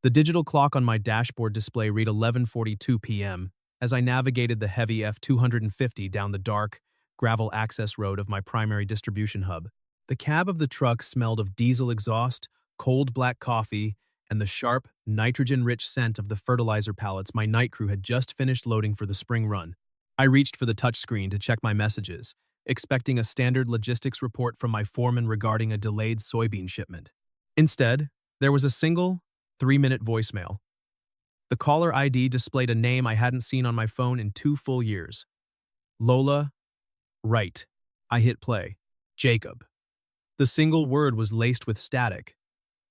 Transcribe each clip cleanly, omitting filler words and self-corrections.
The digital clock on my dashboard display read 11:42 p.m. as I navigated the heavy F-250 down the dark, gravel access road of my primary distribution hub. The cab of the truck smelled of diesel exhaust, cold black coffee, and the sharp, nitrogen-rich scent of the fertilizer pallets my night crew had just finished loading for the spring run. I reached for the touchscreen to check my messages, expecting a standard logistics report from my foreman regarding a delayed soybean shipment. Instead, there was a single, 3-minute voicemail. The caller ID displayed a name I hadn't seen on my phone in 2 full years. Lola Wright. I hit play. Jacob. The single word was laced with static,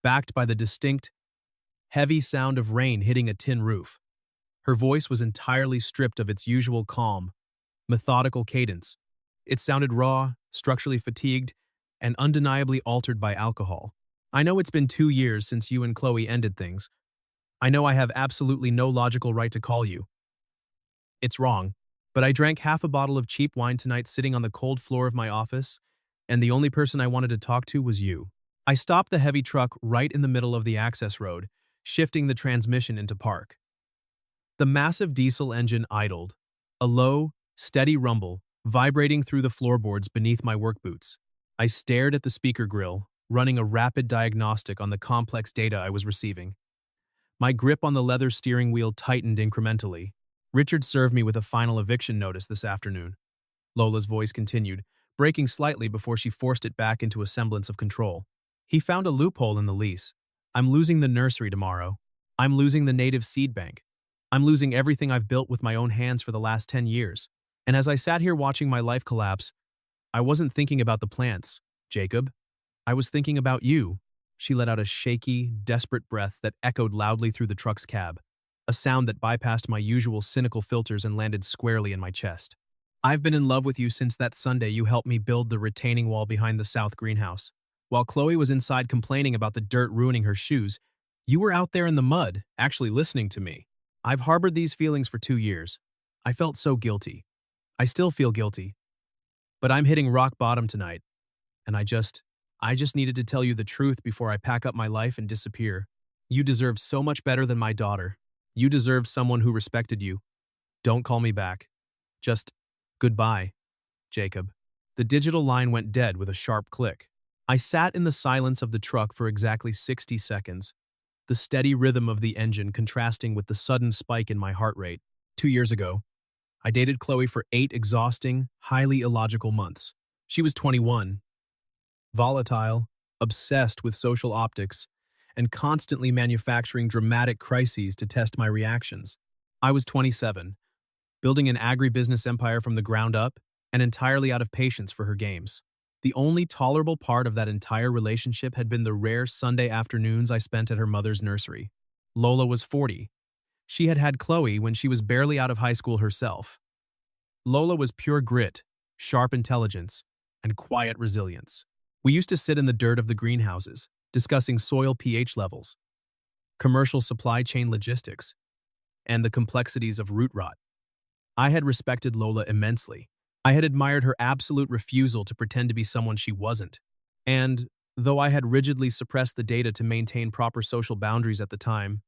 backed by the distinct, heavy sound of rain hitting a tin roof. Her voice was entirely stripped of its usual calm, methodical cadence. It sounded raw, structurally fatigued, and undeniably altered by alcohol. I know it's been 2 years since you and Chloe ended things. I know I have absolutely no logical right to call you. It's wrong, but I drank half a bottle of cheap wine tonight sitting on the cold floor of my office, and the only person I wanted to talk to was you. I stopped the heavy truck right in the middle of the access road, shifting the transmission into park. The massive diesel engine idled, a low, steady rumble vibrating through the floorboards beneath my work boots. I stared at the speaker grill, running a rapid diagnostic on the complex data I was receiving. My grip on the leather steering wheel tightened incrementally. Richard served me with a final eviction notice this afternoon. Lola's voice continued, breaking slightly before she forced it back into a semblance of control. He found a loophole in the lease. I'm losing the nursery tomorrow. I'm losing the native seed bank. I'm losing everything I've built with my own hands for the last 10 years. And as I sat here watching my life collapse, I wasn't thinking about the plants, Jacob. I was thinking about you. She let out a shaky, desperate breath that echoed loudly through the truck's cab, a sound that bypassed my usual cynical filters and landed squarely in my chest. I've been in love with you since that Sunday you helped me build the retaining wall behind the south greenhouse. While Chloe was inside complaining about the dirt ruining her shoes, you were out there in the mud, actually listening to me. I've harbored these feelings for 2 years. I felt so guilty. I still feel guilty. But I'm hitting rock bottom tonight, and I just needed to tell you the truth before I pack up my life and disappear. You deserve so much better than my daughter. You deserve someone who respected you. Don't call me back. Just goodbye, Jacob. The digital line went dead with a sharp click. I sat in the silence of the truck for exactly 60 seconds, the steady rhythm of the engine contrasting with the sudden spike in my heart rate. 2 years ago, I dated Chloe for 8 exhausting, highly illogical months. She was 21, volatile, obsessed with social optics, and constantly manufacturing dramatic crises to test my reactions. I was 27, building an agri-business empire from the ground up and entirely out of patience for her games. The only tolerable part of that entire relationship had been the rare Sunday afternoons I spent at her mother's nursery. Lola was 40. She had had Chloe when she was barely out of high school herself. Lola was pure grit, sharp intelligence, and quiet resilience. We used to sit in the dirt of the greenhouses, discussing soil pH levels, commercial supply chain logistics, and the complexities of root rot. I had respected Lola immensely. I had admired her absolute refusal to pretend to be someone she wasn't. And, though I had rigidly suppressed the data to maintain proper social boundaries at the time,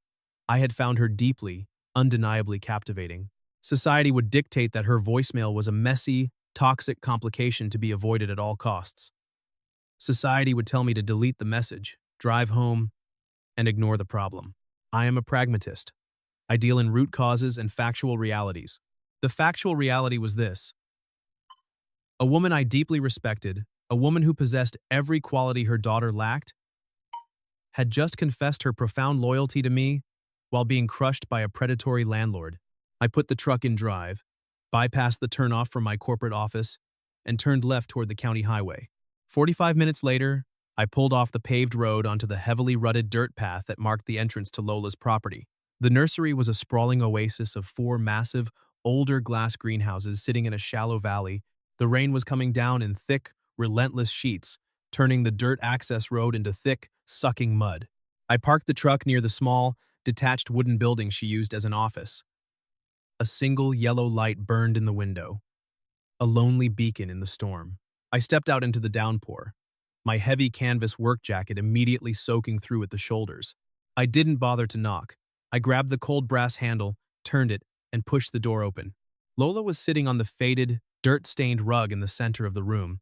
I had found her deeply, undeniably captivating. Society would dictate that her voicemail was a messy, toxic complication to be avoided at all costs. Society would tell me to delete the message, drive home, and ignore the problem. I am a pragmatist. I deal in root causes and factual realities. The factual reality was this. A woman I deeply respected, a woman who possessed every quality her daughter lacked, had just confessed her profound loyalty to me while being crushed by a predatory landlord. I put the truck in drive, bypassed the turnoff from my corporate office, and turned left toward the county highway. 45 minutes later, I pulled off the paved road onto the heavily rutted dirt path that marked the entrance to Lola's property. The nursery was a sprawling oasis of 4 massive, older glass greenhouses sitting in a shallow valley. The rain was coming down in thick, relentless sheets, turning the dirt access road into thick, sucking mud. I parked the truck near the small, detached wooden building she used as an office. A single yellow light burned in the window, a lonely beacon in the storm. I stepped out into the downpour, my heavy canvas work jacket immediately soaking through at the shoulders. I didn't bother to knock. I grabbed the cold brass handle, turned it, and pushed the door open. Lola was sitting on the faded, dirt-stained rug in the center of the room.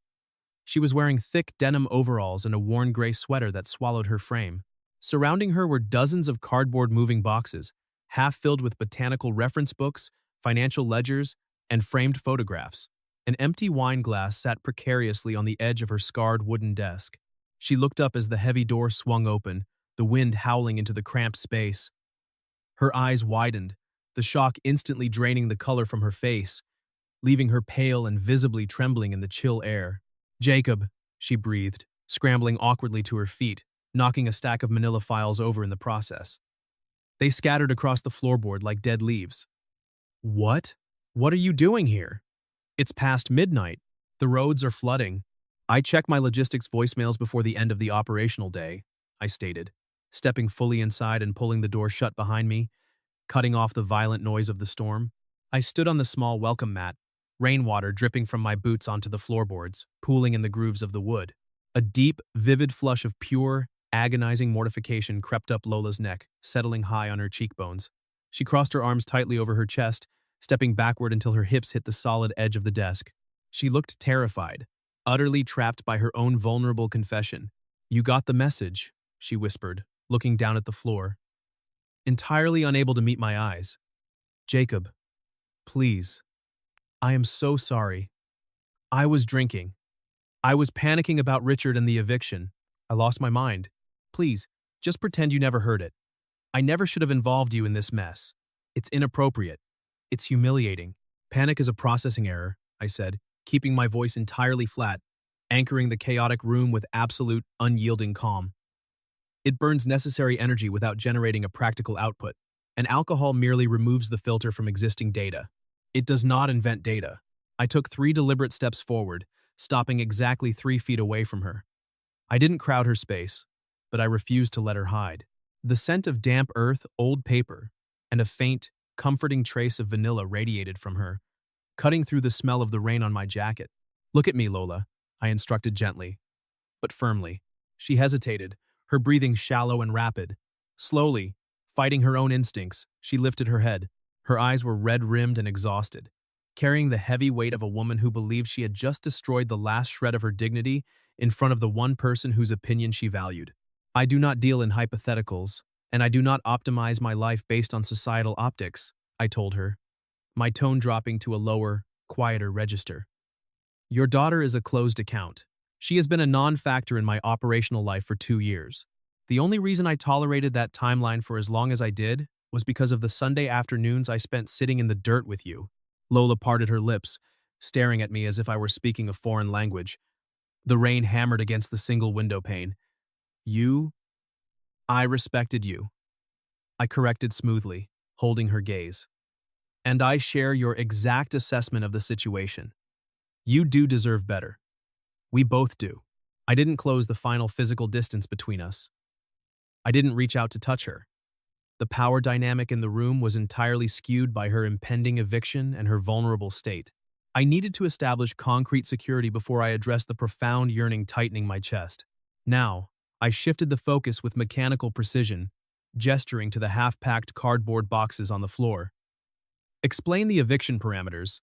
She was wearing thick denim overalls and a worn gray sweater that swallowed her frame. Surrounding her were dozens of cardboard moving boxes, half filled with botanical reference books, financial ledgers, and framed photographs. An empty wine glass sat precariously on the edge of her scarred wooden desk. She looked up as the heavy door swung open, the wind howling into the cramped space. Her eyes widened, the shock instantly draining the color from her face, leaving her pale and visibly trembling in the chill air. "Jacob," she breathed, scrambling awkwardly to her feet, knocking a stack of manila files over in the process. They scattered across the floorboard like dead leaves. "What? What are you doing here?" "It's past midnight. The roads are flooding. I check my logistics voicemails before the end of the operational day," I stated, stepping fully inside and pulling the door shut behind me, cutting off the violent noise of the storm. I stood on the small welcome mat, rainwater dripping from my boots onto the floorboards, pooling in the grooves of the wood. A deep, vivid flush of pure, agonizing mortification crept up Lola's neck, settling high on her cheekbones. She crossed her arms tightly over her chest, stepping backward until her hips hit the solid edge of the desk. She looked terrified, utterly trapped by her own vulnerable confession. "You got the message," she whispered, looking down at the floor. Entirely unable to meet my eyes. "Jacob, please. I am so sorry. I was drinking. I was panicking about Richard and the eviction. I lost my mind. Please, just pretend you never heard it. I never should have involved you in this mess. It's inappropriate. It's humiliating. Panic is a processing error," I said, keeping my voice entirely flat, anchoring the chaotic room with absolute, unyielding calm. "It burns necessary energy without generating a practical output, and alcohol merely removes the filter from existing data. It does not invent data." I took 3 deliberate steps forward, stopping exactly 3 feet away from her. I didn't crowd her space, but I refused to let her hide. The scent of damp earth, old paper, and a faint, comforting trace of vanilla radiated from her, cutting through the smell of the rain on my jacket. "Look at me, Lola," I instructed gently, but firmly. She hesitated, her breathing shallow and rapid. Slowly, fighting her own instincts, she lifted her head. Her eyes were red-rimmed and exhausted, carrying the heavy weight of a woman who believed she had just destroyed the last shred of her dignity in front of the one person whose opinion she valued. "I do not deal in hypotheticals, and I do not optimize my life based on societal optics," I told her, my tone dropping to a lower, quieter register. "Your daughter is a closed account. She has been a non-factor in my operational life for 2 years. The only reason I tolerated that timeline for as long as I did was because of the Sunday afternoons I spent sitting in the dirt with you." Lola parted her lips, staring at me as if I were speaking a foreign language. The rain hammered against the single window pane. I respected you," I corrected smoothly, holding her gaze. "And I share your exact assessment of the situation. You do deserve better. We both do." I didn't close the final physical distance between us. I didn't reach out to touch her. The power dynamic in the room was entirely skewed by her impending eviction and her vulnerable state. I needed to establish concrete security before I addressed the profound yearning tightening my chest. Now, I shifted the focus with mechanical precision, gesturing to the half-packed cardboard boxes on the floor. "Explain the eviction parameters."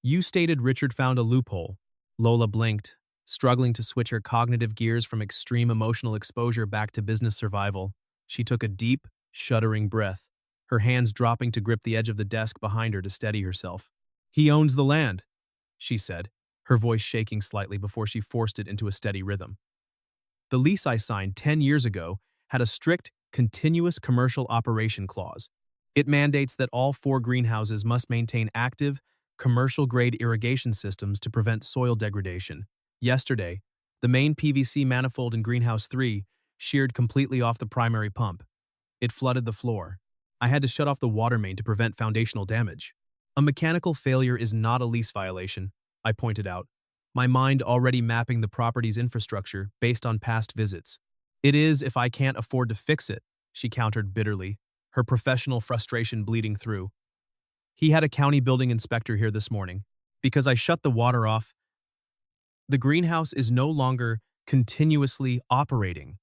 "You stated Richard found a loophole." Lola blinked, struggling to switch her cognitive gears from extreme emotional exposure back to business survival. She took a deep, shuddering breath, her hands dropping to grip the edge of the desk behind her to steady herself. "He owns the land," she said, her voice shaking slightly before she forced it into a steady rhythm. "The lease I signed 10 years ago had a strict, continuous commercial operation clause. It mandates that all 4 greenhouses must maintain active, commercial-grade irrigation systems to prevent soil degradation. Yesterday, the main PVC manifold in Greenhouse 3 sheared completely off the primary pump. It flooded the floor. I had to shut off the water main to prevent foundational damage. A mechanical failure is not a lease violation," I pointed out, my mind already mapping the property's infrastructure based on past visits. "It is if I can't afford to fix it," she countered bitterly, her professional frustration bleeding through. "He had a county building inspector here this morning. Because I shut the water off, the greenhouse is no longer continuously operating."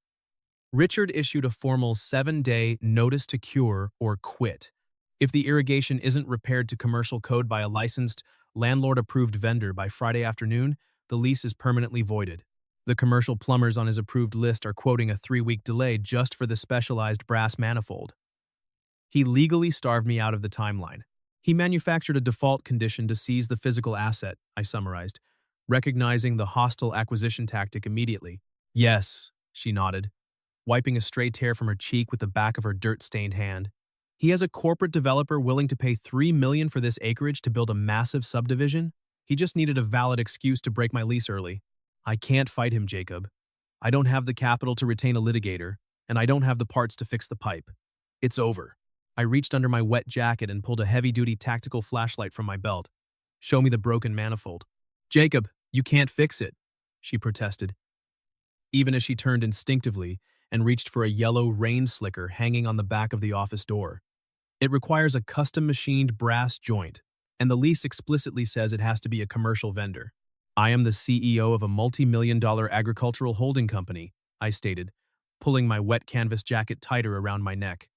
Richard issued a formal 7-day notice to cure or quit. If the irrigation isn't repaired to commercial code by a licensed, landlord-approved vendor by Friday afternoon, the lease is permanently voided. The commercial plumbers on his approved list are quoting a 3-week delay just for the specialized brass manifold. He legally starved me out of the timeline. He manufactured a default condition to seize the physical asset, I summarized, recognizing the hostile acquisition tactic immediately. Yes, she nodded, wiping a stray tear from her cheek with the back of her dirt-stained hand. He has a corporate developer willing to pay $3 million for this acreage to build a massive subdivision? He just needed a valid excuse to break my lease early. I can't fight him, Jacob. I don't have the capital to retain a litigator, and I don't have the parts to fix the pipe. It's over. I reached under my wet jacket and pulled a heavy-duty tactical flashlight from my belt. Show me the broken manifold. Jacob, you can't fix it, she protested, even as she turned instinctively and reached for a yellow rain slicker hanging on the back of the office door. It requires a custom-machined brass joint, and the lease explicitly says it has to be a commercial vendor. I am the CEO of a multi-million-dollar agricultural holding company, I stated, pulling my wet canvas jacket tighter around my neck.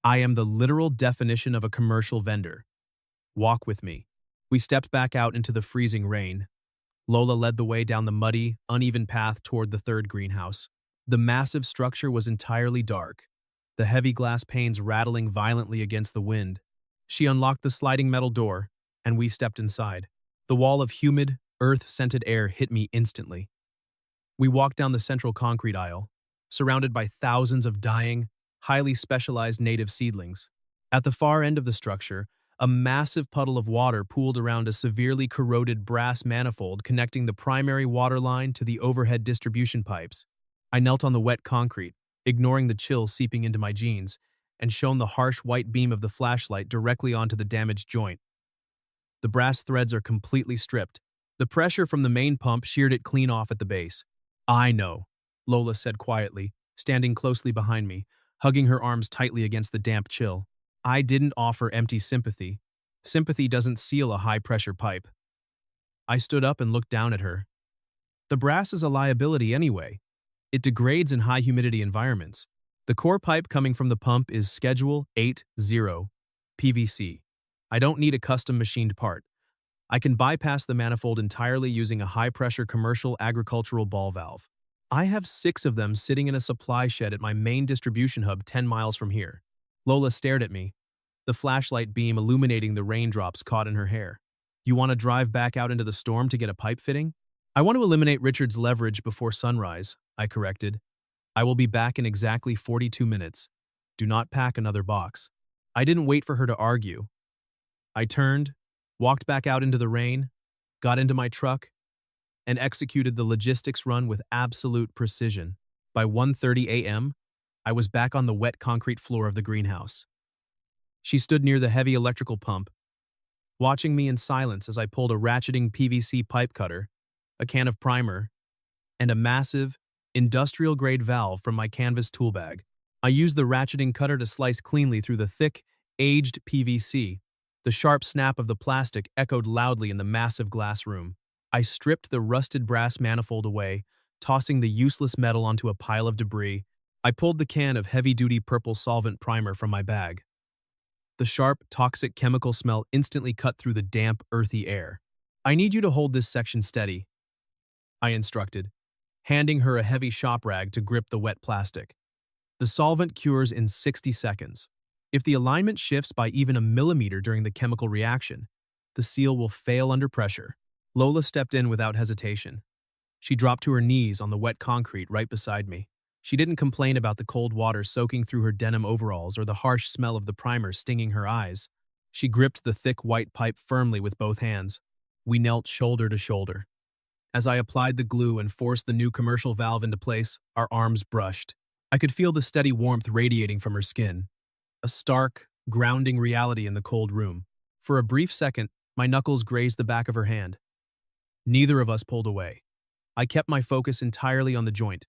I am the literal definition of a commercial vendor. Walk with me. We stepped back out into the freezing rain. Lola led the way down the muddy, uneven path toward the third greenhouse. The massive structure was entirely dark, the heavy glass panes rattling violently against the wind. She unlocked the sliding metal door, and we stepped inside. The wall of humid, earth-scented air hit me instantly. We walked down the central concrete aisle, surrounded by thousands of dying, highly specialized native seedlings. At the far end of the structure, a massive puddle of water pooled around a severely corroded brass manifold connecting the primary water line to the overhead distribution pipes. I knelt on the wet concrete, ignoring the chill seeping into my jeans, and shone the harsh white beam of the flashlight directly onto the damaged joint. The brass threads are completely stripped. The pressure from the main pump sheared it clean off at the base. I know, Lola said quietly, standing closely behind me, hugging her arms tightly against the damp chill. I didn't offer empty sympathy. Sympathy doesn't seal a high-pressure pipe. I stood up and looked down at her. The brass is a liability anyway. It degrades in high-humidity environments. The core pipe coming from the pump is Schedule 8-0 PVC. I don't need a custom-machined part. I can bypass the manifold entirely using a high-pressure commercial agricultural ball valve. I have 6 of them sitting in a supply shed at my main distribution hub 10 miles from here. Lola stared at me, the flashlight beam illuminating the raindrops caught in her hair. You want to drive back out into the storm to get a pipe fitting? I want to eliminate Richard's leverage before sunrise, I corrected. I will be back in exactly 42 minutes. Do not pack another box. I didn't wait for her to argue. I turned, walked back out into the rain, got into my truck, and executed the logistics run with absolute precision. By 1:30 a.m., I was back on the wet concrete floor of the greenhouse. She stood near the heavy electrical pump, watching me in silence as I pulled a ratcheting PVC pipe cutter, a can of primer, and a massive, industrial-grade valve from my canvas tool bag. I used the ratcheting cutter to slice cleanly through the thick, aged PVC. The sharp snap of the plastic echoed loudly in the massive glass room. I stripped the rusted brass manifold away, tossing the useless metal onto a pile of debris. I pulled the can of heavy-duty purple solvent primer from my bag. The sharp, toxic chemical smell instantly cut through the damp, earthy air. I need you to hold this section steady, I instructed, handing her a heavy shop rag to grip the wet plastic. The solvent cures in 60 seconds. If the alignment shifts by even a millimeter during the chemical reaction, the seal will fail under pressure. Lola stepped in without hesitation. She dropped to her knees on the wet concrete right beside me. She didn't complain about the cold water soaking through her denim overalls or the harsh smell of the primer stinging her eyes. She gripped the thick white pipe firmly with both hands. We knelt shoulder to shoulder. As I applied the glue and forced the new commercial valve into place, our arms brushed. I could feel the steady warmth radiating from her skin, a stark, grounding reality in the cold room. For a brief second, my knuckles grazed the back of her hand. Neither of us pulled away. I kept my focus entirely on the joint,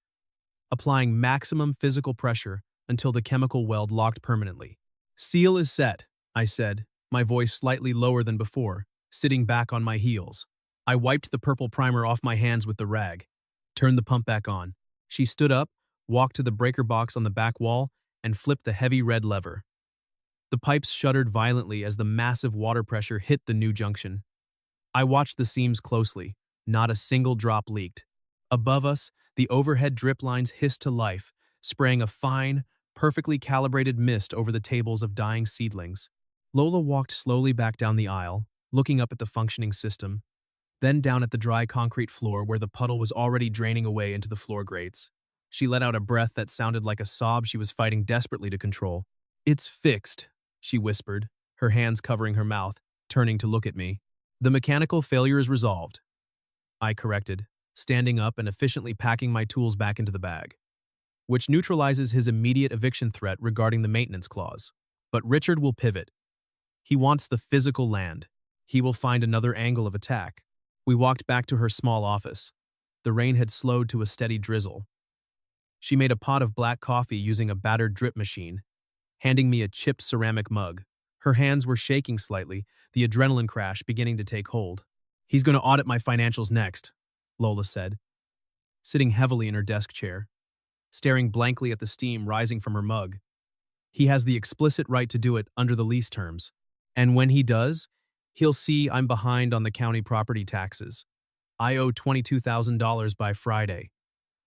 applying maximum physical pressure until the chemical weld locked permanently. Seal is set, I said, my voice slightly lower than before, sitting back on my heels. I wiped the purple primer off my hands with the rag, turned the pump back on. She stood up, walked to the breaker box on the back wall, and flipped the heavy red lever. The pipes shuddered violently as the massive water pressure hit the new junction. I watched the seams closely. Not a single drop leaked. Above us, the overhead drip lines hissed to life, spraying a fine, perfectly calibrated mist over the tables of dying seedlings. Lola walked slowly back down the aisle, looking up at the functioning system, then down at the dry concrete floor where the puddle was already draining away into the floor grates. She let out a breath that sounded like a sob she was fighting desperately to control. "It's fixed," she whispered, her hands covering her mouth, turning to look at me. "The mechanical failure is resolved," I corrected, standing up and efficiently packing my tools back into the bag, which neutralizes his immediate eviction threat regarding the maintenance clause. But Richard will pivot. He wants the physical land. He will find another angle of attack. We walked back to her small office. The rain had slowed to a steady drizzle. She made a pot of black coffee using a battered drip machine, handing me a chipped ceramic mug. Her hands were shaking slightly, the adrenaline crash beginning to take hold. "He's going to audit my financials next," Lola said, sitting heavily in her desk chair, staring blankly at the steam rising from her mug. "He has the explicit right to do it under the lease terms. And when he does, he'll see I'm behind on the county property taxes. I owe $22,000 by Friday.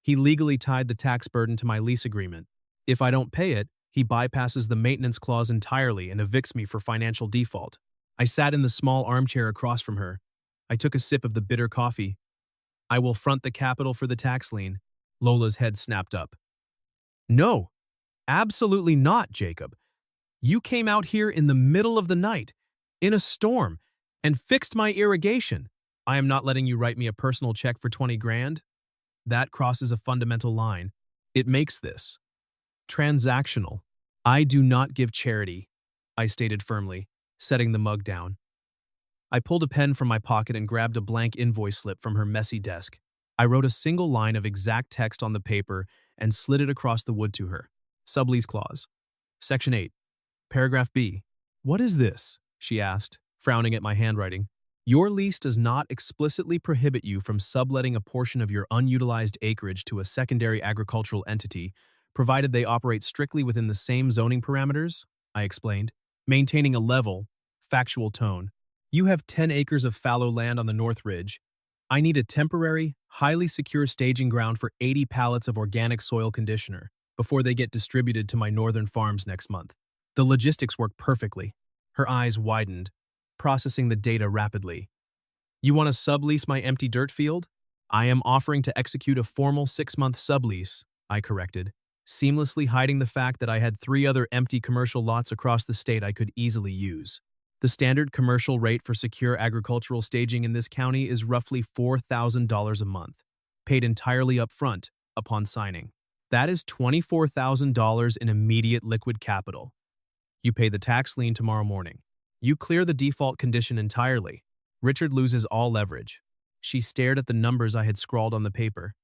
He legally tied the tax burden to my lease agreement. If I don't pay it, he bypasses the maintenance clause entirely and evicts me for financial default." I sat in the small armchair across from her. I took a sip of the bitter coffee. "I will front the capital for the tax lien." Lola's head snapped up. "No, absolutely not, Jacob. You came out here in the middle of the night, in a storm, and fixed my irrigation. I am not letting you write me a personal check for 20 grand. That crosses a fundamental line. It makes this transactional. I do not give charity," I stated firmly, setting the mug down. I pulled a pen from my pocket and grabbed a blank invoice slip from her messy desk. I wrote a single line of exact text on the paper and slid it across the wood to her. "Sublease clause. Section 8. Paragraph B." "What is this?" she asked, frowning at my handwriting. "Your lease does not explicitly prohibit you from subletting a portion of your unutilized acreage to a secondary agricultural entity, provided they operate strictly within the same zoning parameters," I explained, maintaining a level, factual tone. "You have 10 acres of fallow land on the North Ridge. I need a temporary, highly secure staging ground for 80 pallets of organic soil conditioner before they get distributed to my northern farms next month." The logistics work perfectly. Her eyes widened, processing the data rapidly. "You want to sublease my empty dirt field? I am offering to execute a formal 6-month sublease," I corrected, seamlessly hiding the fact that I had 3 other empty commercial lots across the state I could easily use. The standard commercial rate for secure agricultural staging in this county is roughly $4,000 a month, paid entirely up front upon signing. That is $24,000 in immediate liquid capital. You pay the tax lien tomorrow morning. You clear the default condition entirely. Richard loses all leverage. She stared at the numbers I had scrawled on the paper.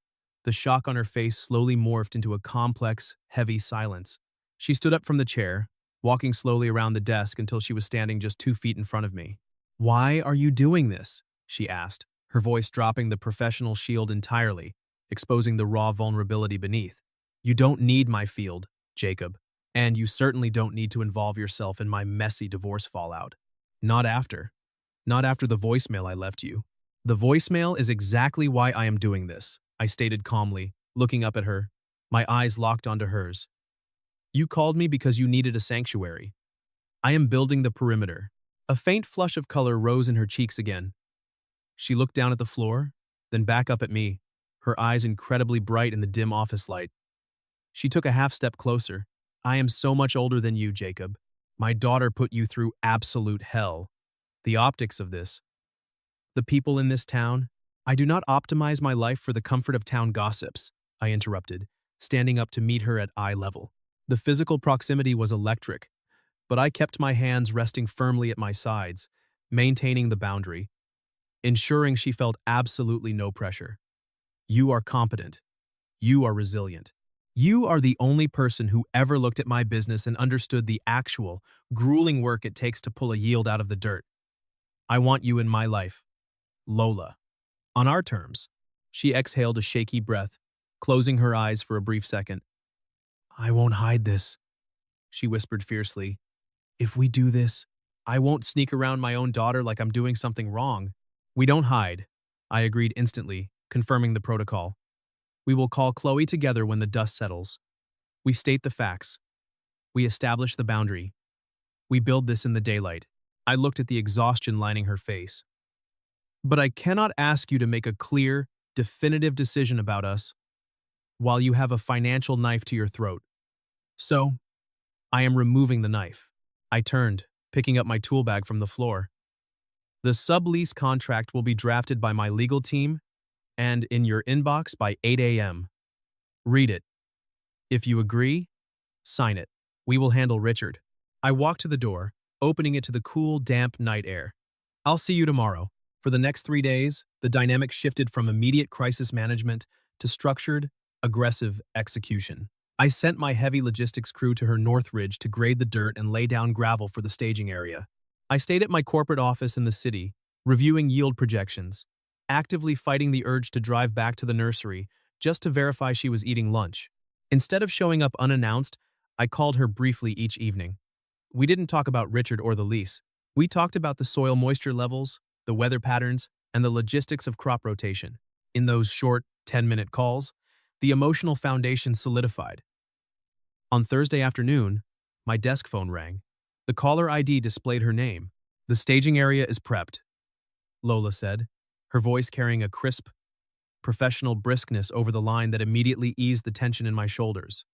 The shock on her face slowly morphed into a complex, heavy silence. She stood up from the chair, walking slowly around the desk until she was standing just 2 feet in front of me. "Why are you doing this?" she asked, her voice dropping the professional shield entirely, exposing the raw vulnerability beneath. "You don't need my field, Jacob. And you certainly don't need to involve yourself in my messy divorce fallout. Not after. Not after the voicemail I left you. The voicemail is exactly why I am doing this," I stated calmly, looking up at her, my eyes locked onto hers. "You called me because you needed a sanctuary. I am building the perimeter." A faint flush of color rose in her cheeks again. She looked down at the floor, then back up at me, her eyes incredibly bright in the dim office light. She took a half-step closer. "I am so much older than you, Jacob. My daughter put you through absolute hell. The optics of this. The people in this town. I do not optimize my life for the comfort of town gossips," I interrupted, standing up to meet her at eye level. The physical proximity was electric, but I kept my hands resting firmly at my sides, maintaining the boundary, ensuring she felt absolutely no pressure. "You are competent. You are resilient. You are the only person who ever looked at my business and understood the actual, grueling work it takes to pull a yield out of the dirt. I want you in my life. Lola. On our terms." She exhaled a shaky breath, closing her eyes for a brief second. I won't hide this, she whispered fiercely. If we do this, I won't sneak around my own daughter like I'm doing something wrong. We don't hide, I agreed instantly, confirming the protocol. We will call Chloe together when the dust settles. We state the facts. We establish the boundary. We build this in the daylight. I looked at the exhaustion lining her face. But I cannot ask you to make a clear, definitive decision about us while you have a financial knife to your throat. So, I am removing the knife. I turned, picking up my tool bag from the floor. The sublease contract will be drafted by my legal team and in your inbox by 8 a.m. Read it. If you agree, sign it. We will handle Richard. I walked to the door, opening it to the cool, damp night air. I'll see you tomorrow. For the next 3 days, the dynamic shifted from immediate crisis management to structured, aggressive execution. I sent my heavy logistics crew to her north ridge to grade the dirt and lay down gravel for the staging area. I stayed at my corporate office in the city, reviewing yield projections, actively fighting the urge to drive back to the nursery just to verify she was eating lunch. Instead of showing up unannounced, I called her briefly each evening. We didn't talk about Richard or the lease. We talked about the soil moisture levels, the weather patterns, and the logistics of crop rotation. In those short, 10-minute calls, the emotional foundation solidified. On Thursday afternoon, my desk phone rang. The caller ID displayed her name. The staging area is prepped, Lola said, her voice carrying a crisp, professional briskness over the line that immediately eased the tension in my shoulders.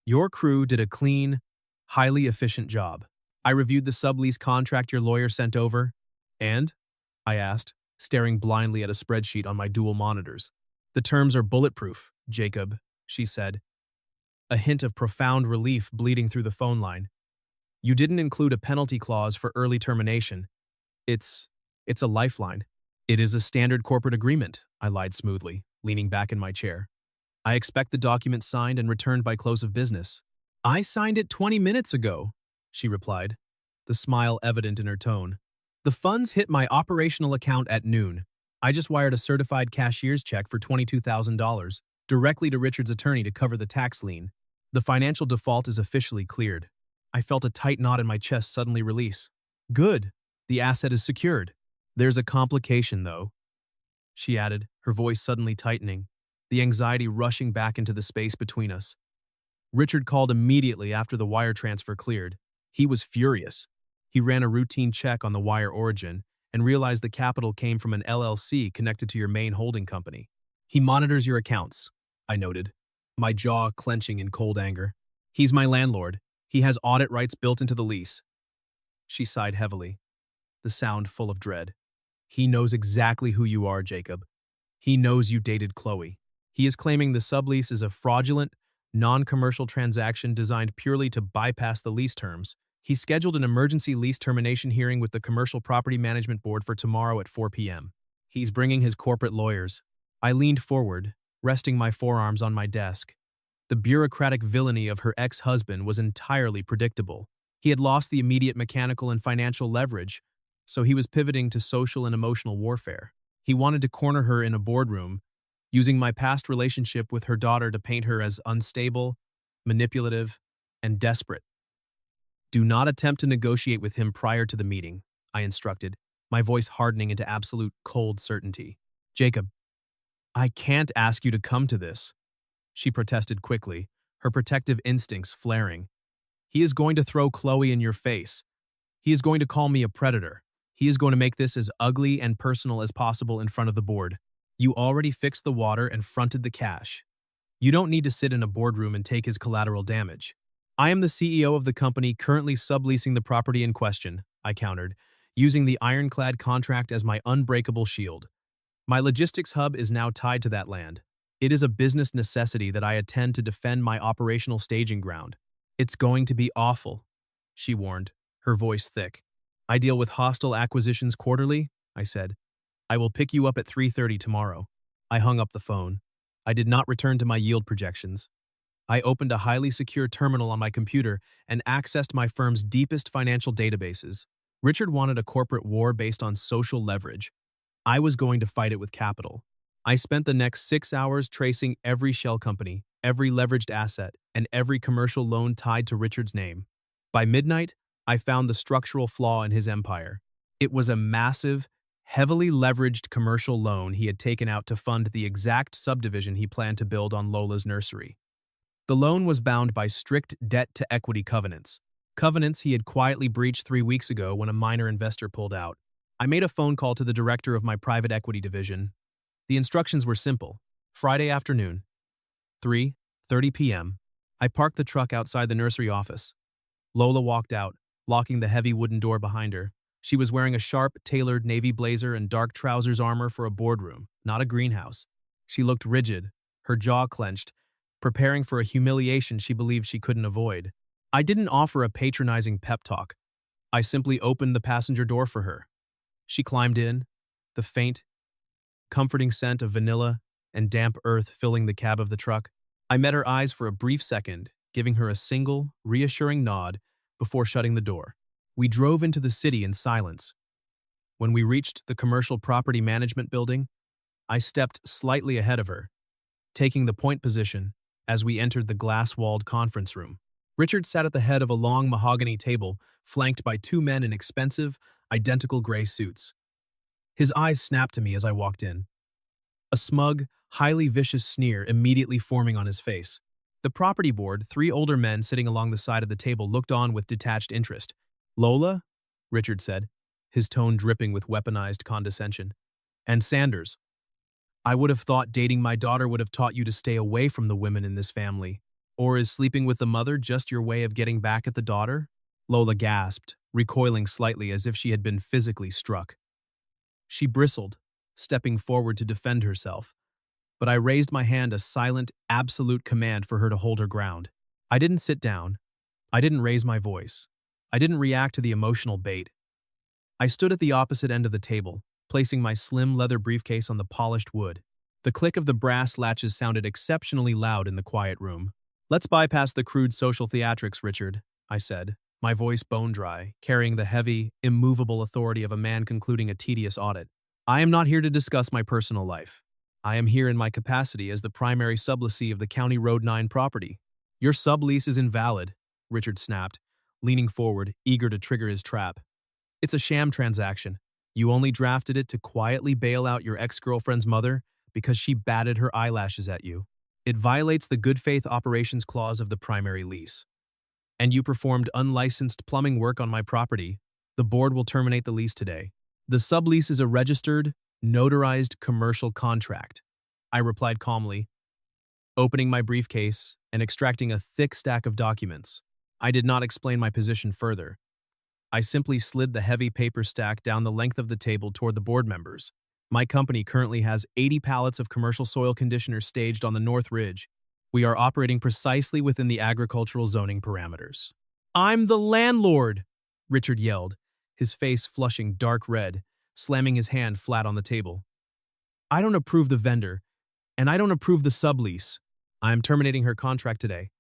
Your crew did a clean, highly efficient job. I reviewed the sublease contract your lawyer sent over, and? I asked, staring blindly at a spreadsheet on my dual monitors. The terms are bulletproof, Jacob, she said, a hint of profound relief bleeding through the phone line. You didn't include a penalty clause for early termination. It's a lifeline. It is a standard corporate agreement, I lied smoothly, leaning back in my chair. I expect the document signed and returned by close of business. I signed it 20 minutes ago, she replied, the smile evident in her tone. The funds hit my operational account at noon. I just wired a certified cashier's check for $22,000 directly to Richard's attorney to cover the tax lien. The financial default is officially cleared. I felt a tight knot in my chest suddenly release. Good. The asset is secured. There's a complication, though, she added, her voice suddenly tightening, the anxiety rushing back into the space between us. Richard called immediately after the wire transfer cleared. He was furious. He ran a routine check on the wire origin and realized the capital came from an LLC connected to your main holding company. He monitors your accounts, I noted, my jaw clenching in cold anger. He's my landlord. He has audit rights built into the lease. She sighed heavily, the sound full of dread. He knows exactly who you are, Jacob. He knows you dated Chloe. He is claiming the sublease is a fraudulent, non-commercial transaction designed purely to bypass the lease terms. He scheduled an emergency lease termination hearing with the Commercial Property Management Board for tomorrow at 4 p.m. He's bringing his corporate lawyers. I leaned forward, resting my forearms on my desk. The bureaucratic villainy of her ex-husband was entirely predictable. He had lost the immediate mechanical and financial leverage, so he was pivoting to social and emotional warfare. He wanted to corner her in a boardroom, using my past relationship with her daughter to paint her as unstable, manipulative, and desperate. Do not attempt to negotiate with him prior to the meeting, I instructed, my voice hardening into absolute cold certainty. Jacob, I can't ask you to come to this, she protested quickly, her protective instincts flaring. He is going to throw Chloe in your face. He is going to call me a predator. He is going to make this as ugly and personal as possible in front of the board. You already fixed the water and fronted the cash. You don't need to sit in a boardroom and take his collateral damage. I am the CEO of the company currently subleasing the property in question, I countered, using the ironclad contract as my unbreakable shield. My logistics hub is now tied to that land. It is a business necessity that I attend to defend my operational staging ground. It's going to be awful, she warned, her voice thick. I deal with hostile acquisitions quarterly, I said. I will pick you up at 3:30 tomorrow. I hung up the phone. I did not return to my yield projections. I opened a highly secure terminal on my computer and accessed my firm's deepest financial databases. Richard wanted a corporate war based on social leverage. I was going to fight it with capital. I spent the next 6 hours tracing every shell company, every leveraged asset, and every commercial loan tied to Richard's name. By midnight, I found the structural flaw in his empire. It was a massive, heavily leveraged commercial loan he had taken out to fund the exact subdivision he planned to build on Lola's nursery. The loan was bound by strict debt-to-equity covenants. Covenants he had quietly breached 3 weeks ago when a minor investor pulled out. I made a phone call to the director of my private equity division. The instructions were simple. Friday afternoon, 3:30 p.m., I parked the truck outside the nursery office. Lola walked out, locking the heavy wooden door behind her. She was wearing a sharp, tailored navy blazer and dark trousers armor for a boardroom, not a greenhouse. She looked rigid, her jaw clenched, preparing for a humiliation she believed she couldn't avoid. I didn't offer a patronizing pep talk. I simply opened the passenger door for her. She climbed in, the faint, comforting scent of vanilla and damp earth filling the cab of the truck. I met her eyes for a brief second, giving her a single, reassuring nod before shutting the door. We drove into the city in silence. When we reached the commercial property management building, I stepped slightly ahead of her, taking the point position as we entered the glass-walled conference room. Richard sat at the head of a long mahogany table, flanked by 2 men in expensive, identical gray suits. His eyes snapped to me as I walked in, a smug, highly vicious sneer immediately forming on his face. The property board, 3 older men sitting along the side of the table, looked on with detached interest. "Lola?" Richard said, his tone dripping with weaponized condescension. "And Sanders. I would have thought dating my daughter would have taught you to stay away from the women in this family. Or is sleeping with the mother just your way of getting back at the daughter?" Lola gasped, recoiling slightly as if she had been physically struck. She bristled, stepping forward to defend herself, but I raised my hand, a silent, absolute command for her to hold her ground. I didn't sit down. I didn't raise my voice. I didn't react to the emotional bait. I stood at the opposite end of the table, placing my slim leather briefcase on the polished wood. The click of the brass latches sounded exceptionally loud in the quiet room. "Let's bypass the crude social theatrics, Richard," I said, my voice bone-dry, carrying the heavy, immovable authority of a man concluding a tedious audit. "I am not here to discuss my personal life. I am here in my capacity as the primary sublessee of the County Road 9 property." "Your sublease is invalid," Richard snapped, leaning forward, eager to trigger his trap. "It's a sham transaction. You only drafted it to quietly bail out your ex-girlfriend's mother because she batted her eyelashes at you. It violates the good faith operations clause of the primary lease. And you performed unlicensed plumbing work on my property. The board will terminate the lease today. The sublease is a registered, notarized commercial contract," I replied calmly, opening my briefcase and extracting a thick stack of documents. I did not explain my position further. I simply slid the heavy paper stack down the length of the table toward the board members. "My company currently has 80 pallets of commercial soil conditioner staged on the North Ridge. We are operating precisely within the agricultural zoning parameters." "I'm the landlord!" Richard yelled, his face flushing dark red, slamming his hand flat on the table. "I don't approve the vendor, and I don't approve the sublease. I am terminating her contract today,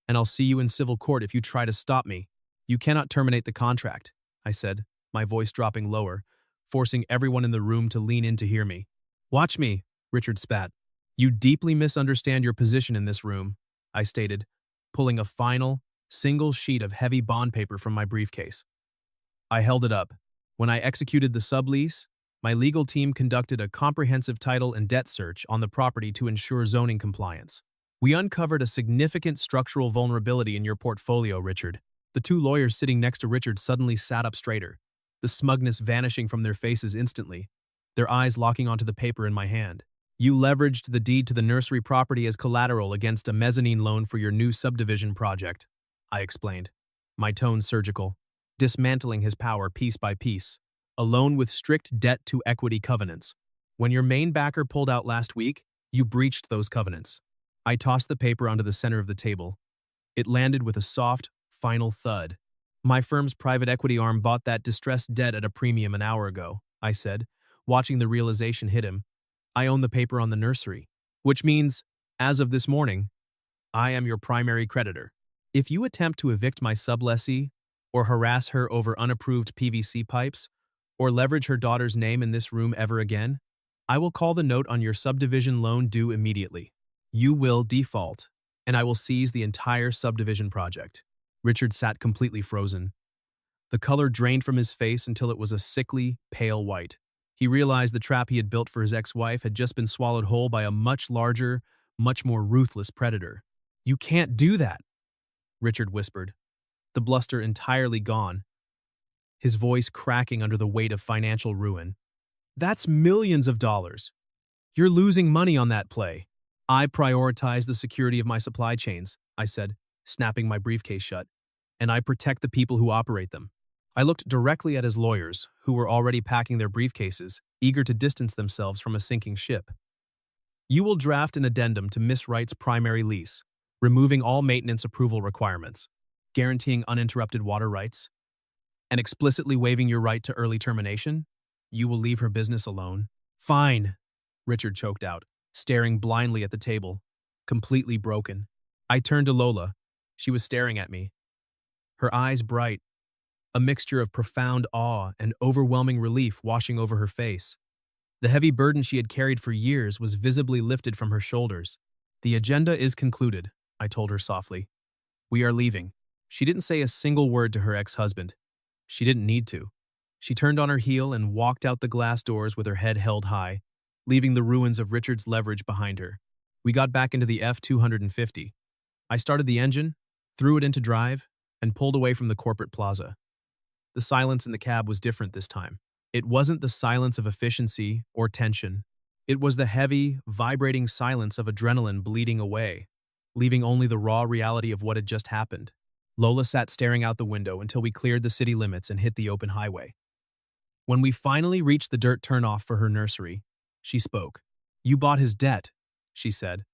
and I'll see you in civil court if you try to stop me." "You cannot terminate the contract," I said, my voice dropping lower, forcing everyone in the room to lean in to hear me. "Watch me," Richard spat. "You deeply misunderstand your position in this room," I stated, pulling a final, single sheet of heavy bond paper from my briefcase. I held it up. "When I executed the sublease, my legal team conducted a comprehensive title and debt search on the property to ensure zoning compliance. We uncovered a significant structural vulnerability in your portfolio, Richard." The 2 lawyers sitting next to Richard suddenly sat up straighter, the smugness vanishing from their faces instantly, their eyes locking onto the paper in my hand. "You leveraged the deed to the nursery property as collateral against a mezzanine loan for your new subdivision project," I explained, my tone surgical, dismantling his power piece by piece. "A loan with strict debt-to-equity covenants. When your main backer pulled out last week, you breached those covenants." I tossed the paper onto the center of the table. It landed with a soft, final thud. "My firm's private equity arm bought that distressed debt at a premium an hour ago," I said, watching the realization hit him. "I own the paper on the nursery, which means, as of this morning, I am your primary creditor. If you attempt to evict my sublessee, or harass her over unapproved PVC pipes, or leverage her daughter's name in this room ever again, I will call the note on your subdivision loan due immediately. You will default." and I will seize the entire subdivision project. Richard sat completely frozen. The color drained from his face until it was a sickly, pale white. He realized the trap he had built for his ex-wife had just been swallowed whole by a much larger, much more ruthless predator. "You can't do that," Richard whispered, the bluster entirely gone, his voice cracking under the weight of financial ruin. "That's millions of dollars. You're losing money on that play." "I prioritize the security of my supply chains," I said, snapping my briefcase shut, "and I protect the people who operate them." I looked directly at his lawyers, who were already packing their briefcases, eager to distance themselves from a sinking ship. "You will draft an addendum to Miss Wright's primary lease, removing all maintenance approval requirements, guaranteeing uninterrupted water rights, and explicitly waiving your right to early termination. You will leave her business alone." "Fine," Richard choked out, staring blindly at the table, completely broken. I turned to Lola. She was staring at me, her eyes bright, a mixture of profound awe and overwhelming relief washing over her face. The heavy burden she had carried for years was visibly lifted from her shoulders. "The agenda is concluded," I told her softly. "We are leaving." She didn't say a single word to her ex-husband. She didn't need to. She turned on her heel and walked out the glass doors with her head held high, leaving the ruins of Richard's leverage behind her. We got back into the F-250. I started the engine, threw it into drive, and pulled away from the corporate plaza. The silence in the cab was different this time. It wasn't the silence of efficiency or tension. It was the heavy, vibrating silence of adrenaline bleeding away, leaving only the raw reality of what had just happened. Lola sat staring out the window until we cleared the city limits and hit the open highway. When we finally reached the dirt turnoff for her nursery, she spoke. "You bought his debt," she said,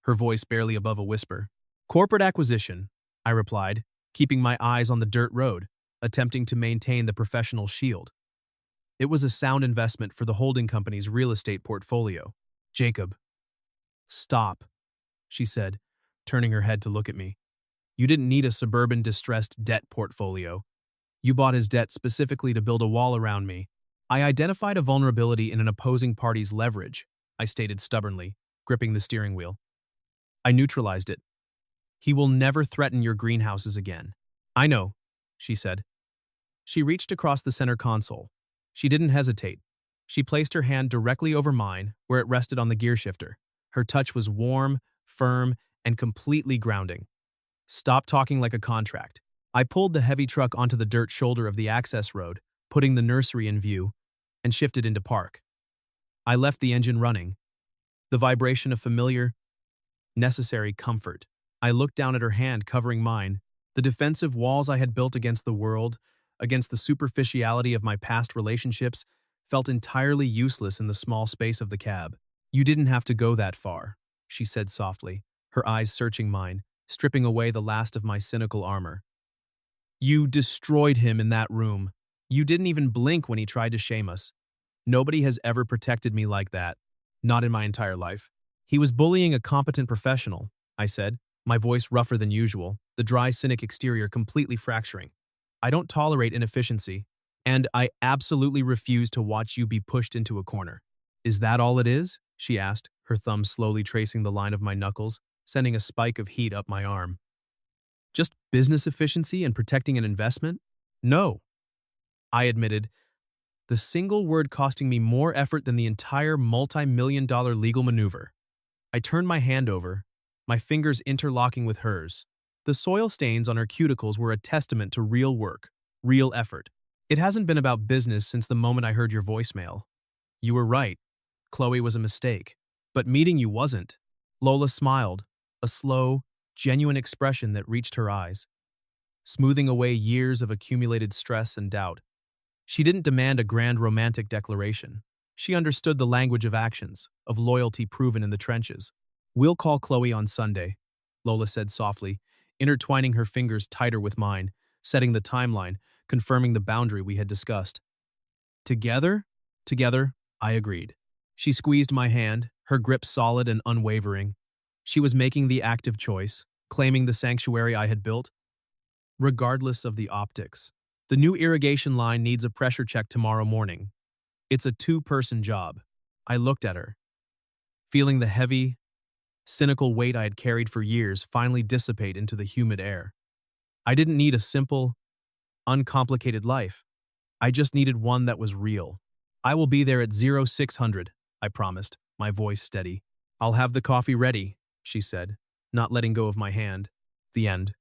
her voice barely above a whisper. "Corporate acquisition," I replied, keeping my eyes on the dirt road, attempting to maintain the professional shield. "It was a sound investment for the holding company's real estate portfolio." "Jacob." "Stop," she said, turning her head to look at me. "You didn't need a suburban distressed debt portfolio. You bought his debt specifically to build a wall around me." "I identified a vulnerability in an opposing party's leverage," I stated stubbornly, gripping the steering wheel. "I neutralized it. He will never threaten your greenhouses again." "I know," she said. She reached across the center console. She didn't hesitate. She placed her hand directly over mine, where it rested on the gear shifter. Her touch was warm, firm, and completely grounding. "Stop talking like a contract." I pulled the heavy truck onto the dirt shoulder of the access road, putting the nursery in view, and shifted into park. I left the engine running, the vibration of familiar, necessary comfort. I looked down at her hand covering mine, the defensive walls I had built against the world, against the superficiality of my past relationships, felt entirely useless in the small space of the cab. "You didn't have to go that far," she said softly, her eyes searching mine, stripping away the last of my cynical armor. "You destroyed him in that room. You didn't even blink when he tried to shame us. Nobody has ever protected me like that. Not in my entire life." "He was bullying a competent professional," I said, my voice rougher than usual, the dry, cynic exterior completely fracturing. "I don't tolerate inefficiency, and I absolutely refuse to watch you be pushed into a corner." "Is that all it is?" she asked, her thumb slowly tracing the line of my knuckles, sending a spike of heat up my arm. "Just business efficiency and protecting an investment?" "No," I admitted, the single word costing me more effort than the entire multi-million-dollar legal maneuver. I turned my hand over, my fingers interlocking with hers. The soil stains on her cuticles were a testament to real work, real effort. "It hasn't been about business since the moment I heard your voicemail. You were right. Chloe was a mistake. But meeting you wasn't." Lola smiled, a slow, genuine expression that reached her eyes, smoothing away years of accumulated stress and doubt. She didn't demand a grand romantic declaration. She understood the language of actions, of loyalty proven in the trenches. "We'll call Chloe on Sunday," Lola said softly, intertwining her fingers tighter with mine, setting the timeline, confirming the boundary we had discussed. "Together?" "Together," I agreed. She squeezed my hand, her grip solid and unwavering. She was making the active choice, claiming the sanctuary I had built, regardless of the optics. "The new irrigation line needs a pressure check tomorrow morning. It's a two-person job." I looked at her, feeling the heavy, cynical weight I had carried for years finally dissipate into the humid air. I didn't need a simple, uncomplicated life. I just needed one that was real. I will be there at 0600, I promised, my voice steady. I'll have the coffee ready, she said, not letting go of my hand. The end.